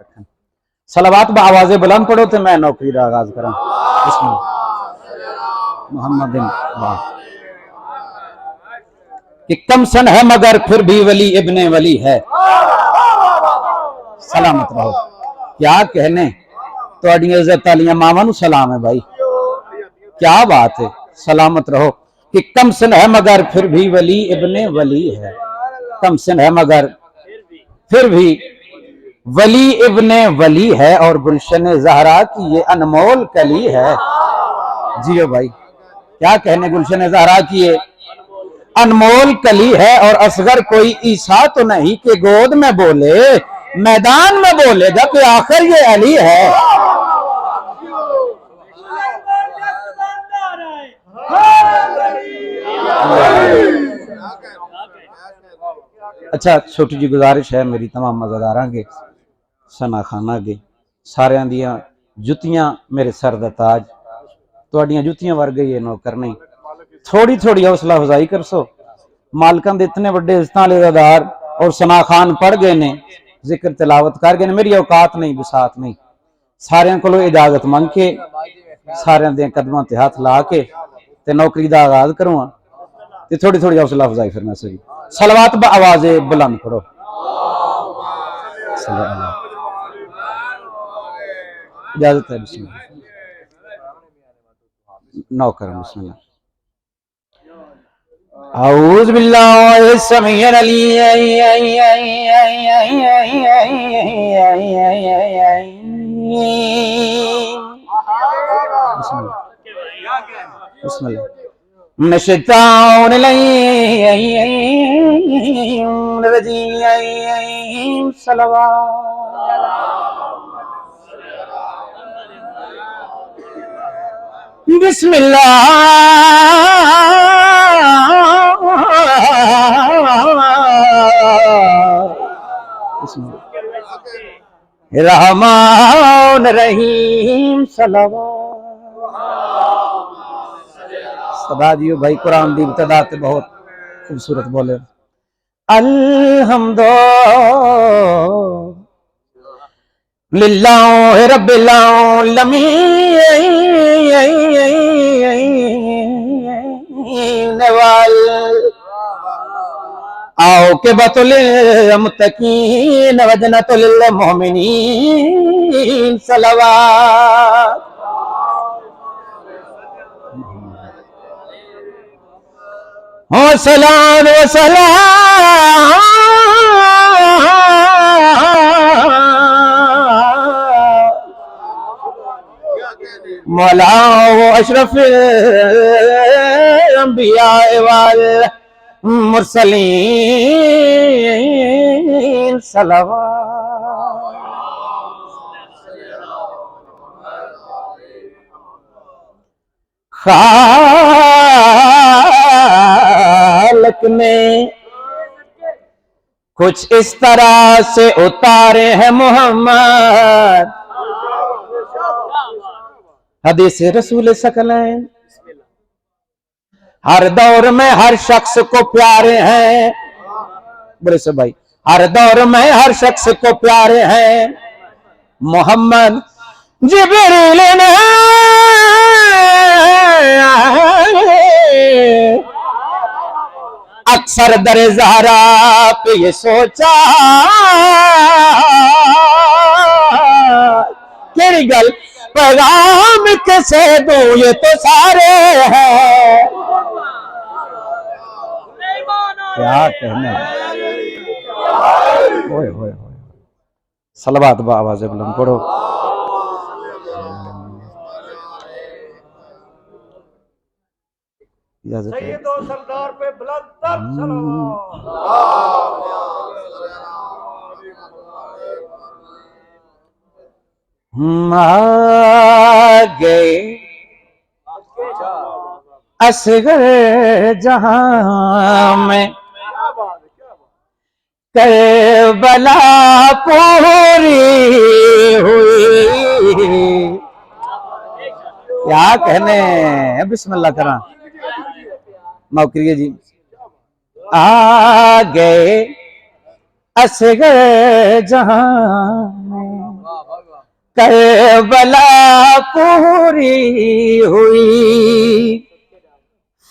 रखें। सलावात आवाज़ बुलंद पढ़ो तो मैं नौकरी का आगाज करा। मोहम्मद कि कम सन है मगर फिर भी वली इब्ने वली है। सलामत रहो। क्या कहने तो इज्जत वाली मावां नू सलाम है भाई, क्या बात है। सलामत रहो कि कम सन है मगर फिर भी वली इब्ने वली है। कम सन है मगर फिर भी वली इब्ने वली है और गुलशन ज़हरा की ये अनमोल कली है। जियो भाई, क्या कहने गुलशन ज़हरा की ये अनमोल कली है। और असगर कोई ईसा तो नहीं कि गोद में बोले, मैदान में बोलेगा कि आखिर ये अली है। अच्छा, छोटी जी गुजारिश है मेरी तमाम मज़ेदार के सना खाना के सारिया दियां जुतियां मेरे सर दा ताज, तुहाडियां जुतियां वर्गे ये नौकर नहीं। थोड़ी थोड़ी हौसला अफजाई कर सो। मालकां दे इतने बड़े इज्जत वाले अदादार और सना खान पढ़ गए ने, जिक्र तिलावत कर गए ने, मेरी औकात नहीं बिसात नहीं। सारियां कोलों इजाजत मंग के सारियां दे कदमां ते हाथ ला के ते नौकरी दा आगाज करूँ। ते थोड़ी थोड़ी हौसला अफजाई फिर मैं सही सलवात आवाज़े बुलंद पढ़ो। इजाजत है। बिस्मिल्लाह नौकर बिस्मिल्लाह। औज़ बिल्लाहि समीउल अलीम रहमान रहीम सदा दियो भाई। कुरान दी इब्तिदा ते बहुत खूबसूरत बोले अल्हम्दो लिल्लाहि रब्बिल आलमीन वल आओ के बतुल मुत्तकीन वजनतुल मोमिनीन सलवात। हो सलाम व सलाम मौला अशरफ अंबिया वल मुरसलीन सलवात। खालिक ने कुछ इस तरह से उतारे हैं मोहम्मद। हदीस रसूल सकलैन हर दौर में हर शख्स को प्यारे हैं। बोले से भाई, हर दौर में हर शख्स को प्यारे हैं मोहम्मद। जिब्रील ने अक्सर दर ज़हरा पे ये सोचा तेरी गल पैगाम कैसे दूं, ये तो सारे हैं। क्या कहने। ओए होए होए। सलवात आवाज़े बुलंद पढ़ो। सैयदो सरदार पे बुलंद तर गए असगर जहां में करबला पूरी हुई। क्या कहने। बिस्मिल्लाह करा नौकरी जी। आ गए असगर जहां में करबला पूरी हुई,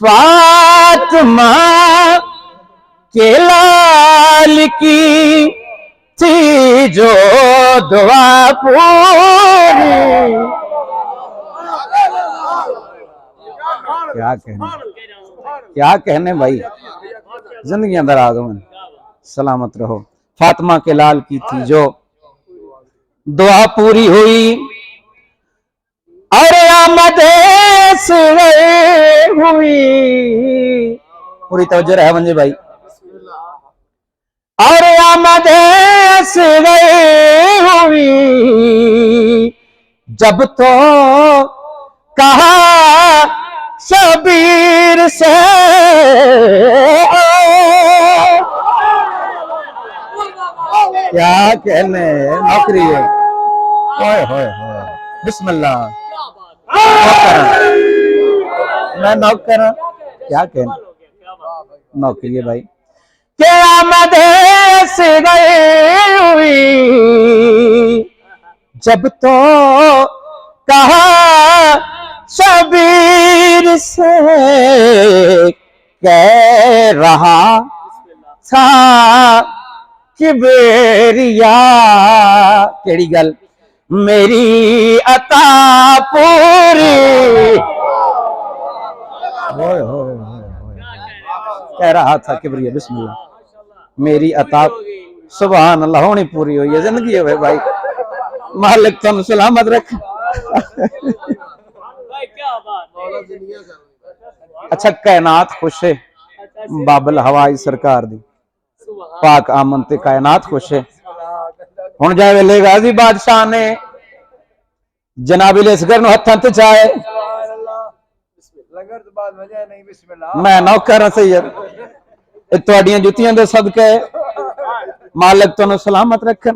फातिमा के लाल की थी जो दुआ पूरी। क्या कहने भाई, जिंदगी दराज हो, सलामत रहो। फातिमा के लाल की थी जो दुआ पूरी हुई, और आमद से हुई, पूरी तवज्जो है मंजे भाई। और आमद से हुई, जब तो कहा शबीर से क्या कहने, नौकरी है। होए होए होए, बिस्मिल्लाह, मैं नौकर, क्या कहना, नौकरी है भाई। क्या मदे से गई हुई, जब तो कहा शबीर से, कह रहा था कि बेरिया केड़ी गल मेरी अता पूरी। कह रहा था किबरिया, बिस्मिल्लाह, मेरी अता सुभान अल्लाह होनी पूरी हुई है। जिंदगी है भाई, मालिक तुम सलामत रख। अच्छा, कायनात खुश है, बाबल हवाई सरकार दी पाक आमन ते कायनात खुश है। हुण जाए वेले गाजी बादशाह ने जनाबिल असगर नूं हत्थां ते चाहे, मैं नौकर सैयद, तुहाडियां जुत्तियां दे सदके मालिक तुहानू सलामत रखन।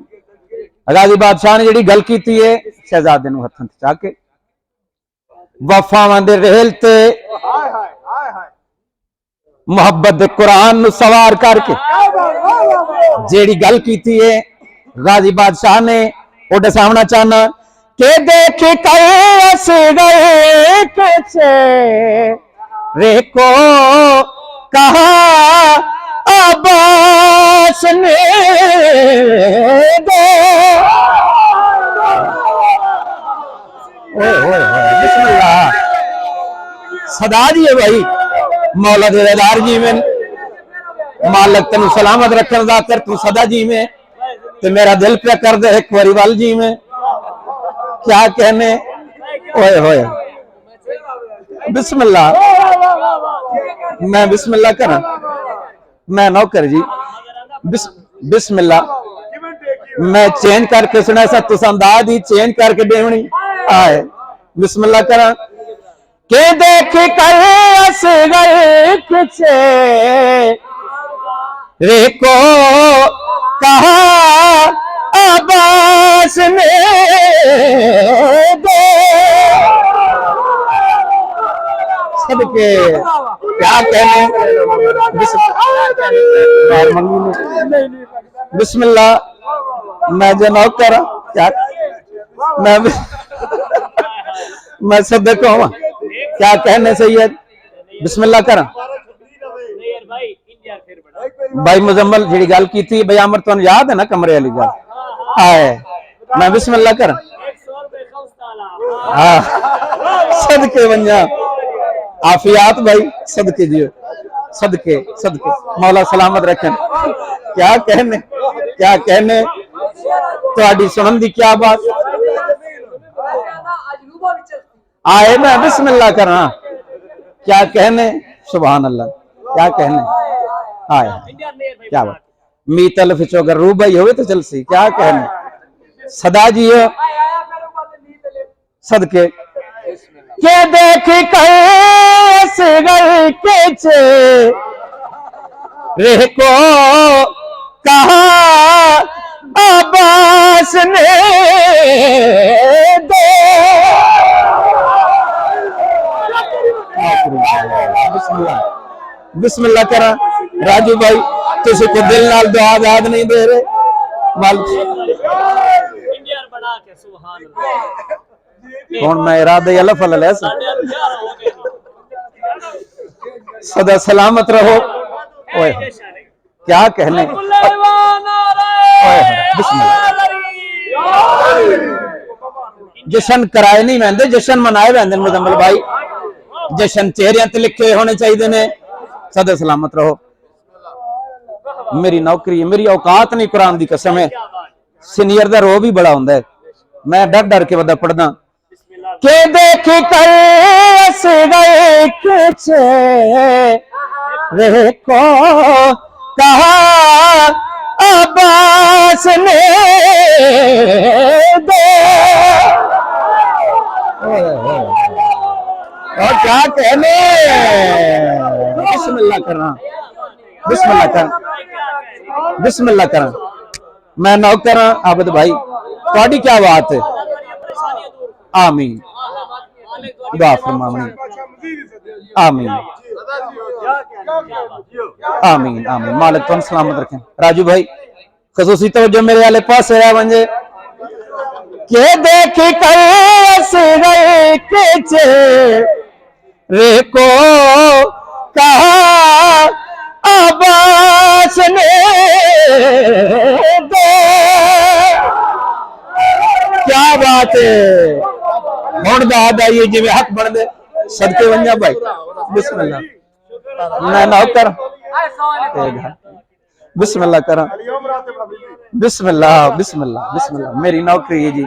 गाजी बादशाह ने जिहड़ी गल कीती है, शहजादे नूं हत्थां ते चाह के वफावां दे रेल ते मुहब्बत दे कुरान नूं सवार करके जेड़ी गल कीती है, गाजी बादशाह ने ओडे सामना चाहना के देख कैसे गए कैसे रे को कहा अब्बास ने दे। बिस्मिल्लाह, सदा जी है भाई, मौला दिलदार जी में, मालिक तेन सलामत रखन दा कर, तू सदा जी में, तो मेरा दिल पे कर दे एक बारी वाल जी में। क्या कहने, ओए होए, बिस्मिल्लाह, मैं बिस्मिल्लाह करा, मैं नौकर जी, बिस्मिल्लाह, मैं चेंज करके सुना सा, तुसा अंदाज ही चेंज करके देवनी आए। बिस्मिल्लाह करा के देख कर हंस गए कुछ रे को कहा अब्बास ने दे। सबके क्या कहने, बिस्मिल्लाह, मैं जो नौकर क्या, मैं सदक हूँ, क्या कहने सैयद, बिस्मिल्लाह करा। भाई मुजम्मल जी गल की थी, भाई अमर तुम याद है ना कमरे वाली गल आए, मैं बिस्मिल्लाह करा। हाँ, सदके वंजा आफियात भाई, सदके जियो, सदके सदके, मौला सलामत रखन। क्या कहने, क्या कहने, तुहाडी सुनन दी क्या बात आए, मैं बिस्मिल्लाह करा। क्या कहने, सुभान अल्लाह, क्या कहने आए, क्या बात, मीतल फिचो अगर रू भाई हो तो चलसी। क्या कहने, सदा जी हो सदके के देख कैसे गए केचे रे को कहा अब्बास ने दे। बिस्मिल्लाह करा। राजू भाई तुझे को दिल नाल दुआ याद नहीं दे रहे, हुण मैं इरादे अल्लाह फल ले सदा सलामत रहो। ओए क्या कहने, जशन कराए नहीं वैंदे, जशन मनाए वैंदे मुजम्मिल भाई, जशन चेहरियां ते लिखे होने चाहिए ने। सदा सलामत रहो। मेरी नौकरी, मेरी औकात नहीं, कुरान दी कसम है। सीनियर दा रो भी बड़ा हुंदा है, मैं डर डर के वदा पढ़दा के देख कर हंस गए कुछ रे को कहा अब्बास ने दे। और क्या कहने, बिस्मिल्लाह करना, बिस्मिल्लाह कर, बिस्मिल्लाह कर। मैं नौकर आबिद भाई, थोड़ी क्या बात है। आमीन, दुआ फरमावनी, आमीन आमीन आमीन। मालिक तुम सलामत रखें। राजू भाई खसूसी तवज्जो मेरे वाले पास है वंजे के देख कर हंस गए के रे को कहा अब्बास ने दे। क्या बात है, हुण दाद आइए जिवें हक बन दे सदके वंजा भाई। बिस्मिल्लाह, मैं नौकर बिस्मिल्लाह करा, बिस्मिल्लाह बिस्मिल्लाह बिस्मिल्लाह। मेरी नौकरी है जी,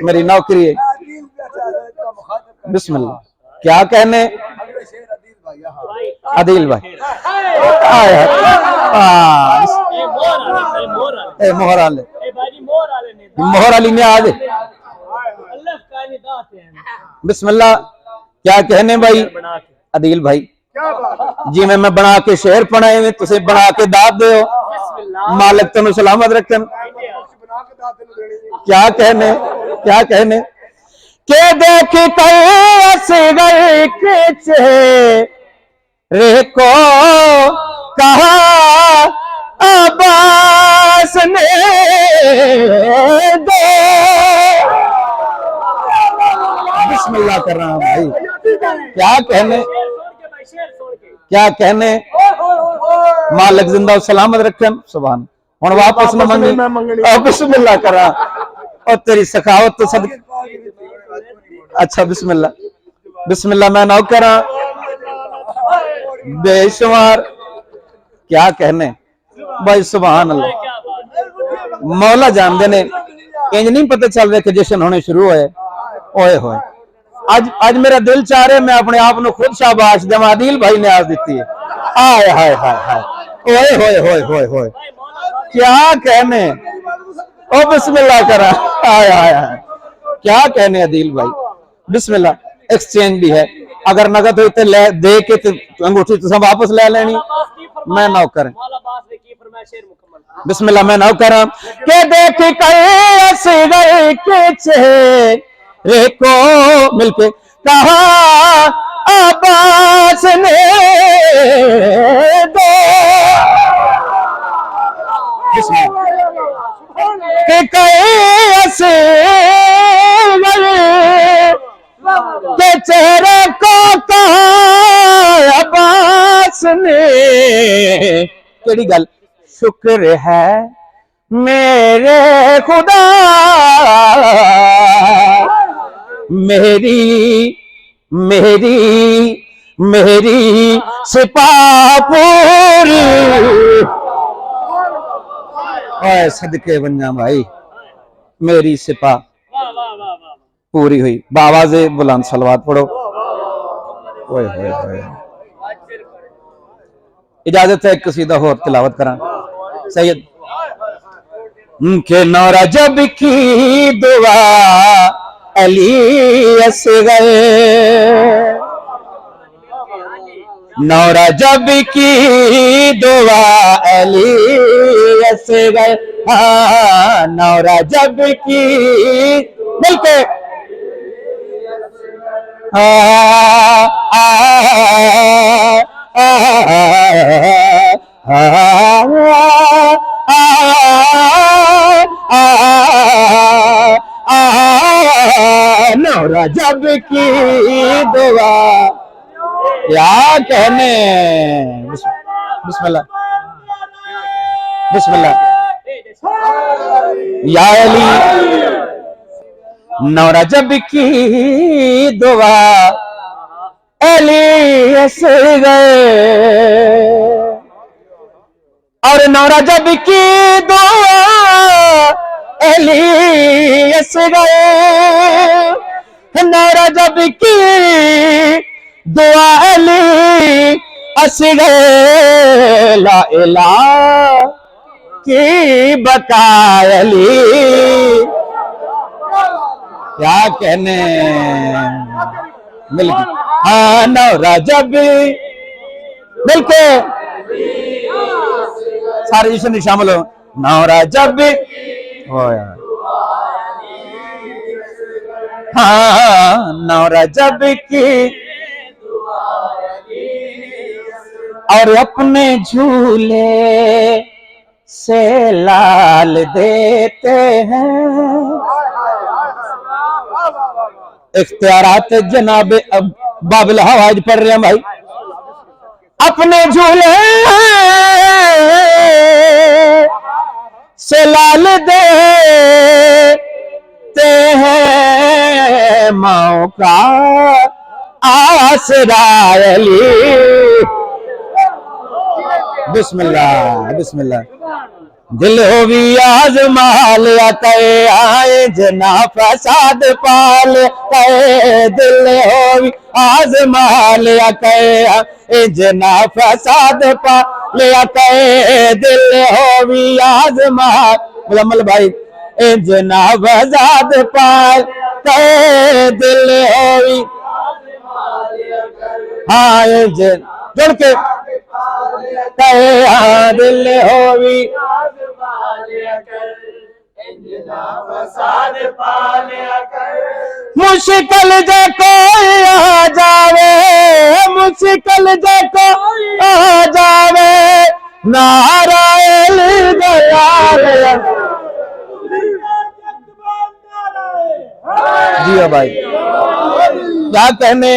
मेरी नौकरी है। बिस्मिल्लाह। क्या कहने अदील भाई, मोहर आले, मोहर अली ने आज बिस्मिल्लाह। क्या कहने भाई अदील भाई, जी मैं बना के शेर पढ़ाए में तुसे बना के दाद दे हो। मालिक तुम सलामत रखन। क्या कहने, क्या कहने के देख कर हंस गए के रे को कहा अब्बास ने दे। बिस्मिल्लाह कर रहा हूं भाई। क्या कहने, क्या कहने, मालिक जिंदा सलामत रखन। सुभान। हुण वापस न मंगी, बिस्मिल्लाह करा और तेरी सखावत तो सदके। अच्छा बिस्मिल्लाह, बिस्मिल्लाह। मैं नौकर बेशुमार। क्या कहने भाई, सुभान अल्लाह। मौला जानते ने, इंज नहीं पता चल रहा कि जश्न होने शुरू होए। ओए होए, आज मेरा दिल चाह रहा है मैं अपने आप को खुद शाबाश देवां। आदिल भाई ने आज दी है। आय हाय हाय हाय, ओए होए होए होए होए। क्या कहने, ओ बिस्मिल्लाह करा। आय हाय हाय, क्या कहने अदील भाई। बिस्मिल्लाह। एक्सचेंज भी है, अगर नगद हो तो ले दे के अंगूठी तुम वापस ले लेनी। मैं नौकर, बिस्मिल्लाह। मैं नौकर के देख कर हंस गए के चेहरे को मिलके कहा अब्बास ने दे। के हंस गए के चेहरे को कहा अब्बास ने। केड़ी गल, शुक्र है मेरे खुदा मेरी मेरी मेरी सिपा पूरी। ओए सदके वंजा भाई, मेरी सिपा पूरी हुई। बावाज़े बुलंद सलवात पढ़ो। ओए होए होए। इजाजत है एक कसीदा और तिलावत करा। सैयद के नौरा जब की दुआ अली असगर, नौरा जब की दुआ अली असगर। हाँ, नौरा जब की मिलके जब की दुआ क्या कहने। बिस्मिल्लाह बिस्मिल्लाह। या अली नौरा जब की दुआ एलियस गए और नौरा जब की दुआ एलियस गए नौरा जब की दुआ एलियस गए ला इलाह की बकायली क्या कहने। मिलके हाँ नौरा जब मिलके सारे जश्न में शामिल हो। नौरा जब हो यार हाँ नौरा जब की और अपने झूले से लाल देते हैं। इख्तियारात जनाब बाबिल हवाज पढ़ रहे हैं भाई। अपने झूले से लाल देते हैं माओ का आसरा अली। बिस्मिल्लाह बिस्मिल्लाह। दिल हो भी आजमाल कहे आए जना फसाद पाल कहे दिल हो भी आजमाल कहे जना फसाद पाल कहे दिल हो भी आजमाल मुलम्मल भाई जना फसाद पाल कहे दिल हो भी हाँ जुड़ के कहे हाँ दिल हो भी मुश्किल जो कोई आ जावे मुश्किल जो कोई आ जावे नारायण दयाल जी भाई क्या कहने।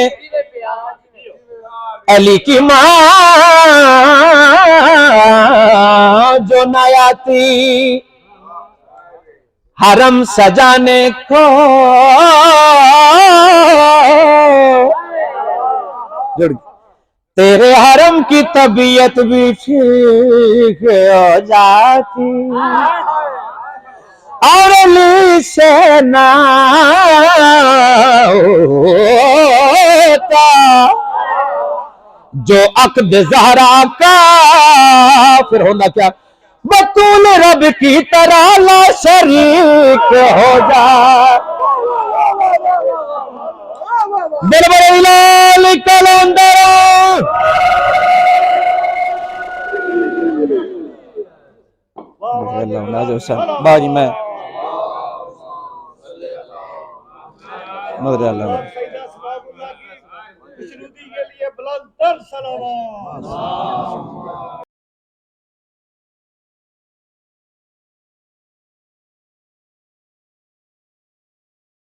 अली की माँ जो न आती हरम सजाने को तेरे हरम की तबीयत भी ठीक हो जाती और अली से ना होता जो अक्द ज़हरा का फिर होना क्या बतूल रब की तरह ला शरीक हो जा बड़े लाल कलंदर बाजी मैं मदर अल्लाह के लिए बुलंद सलावत।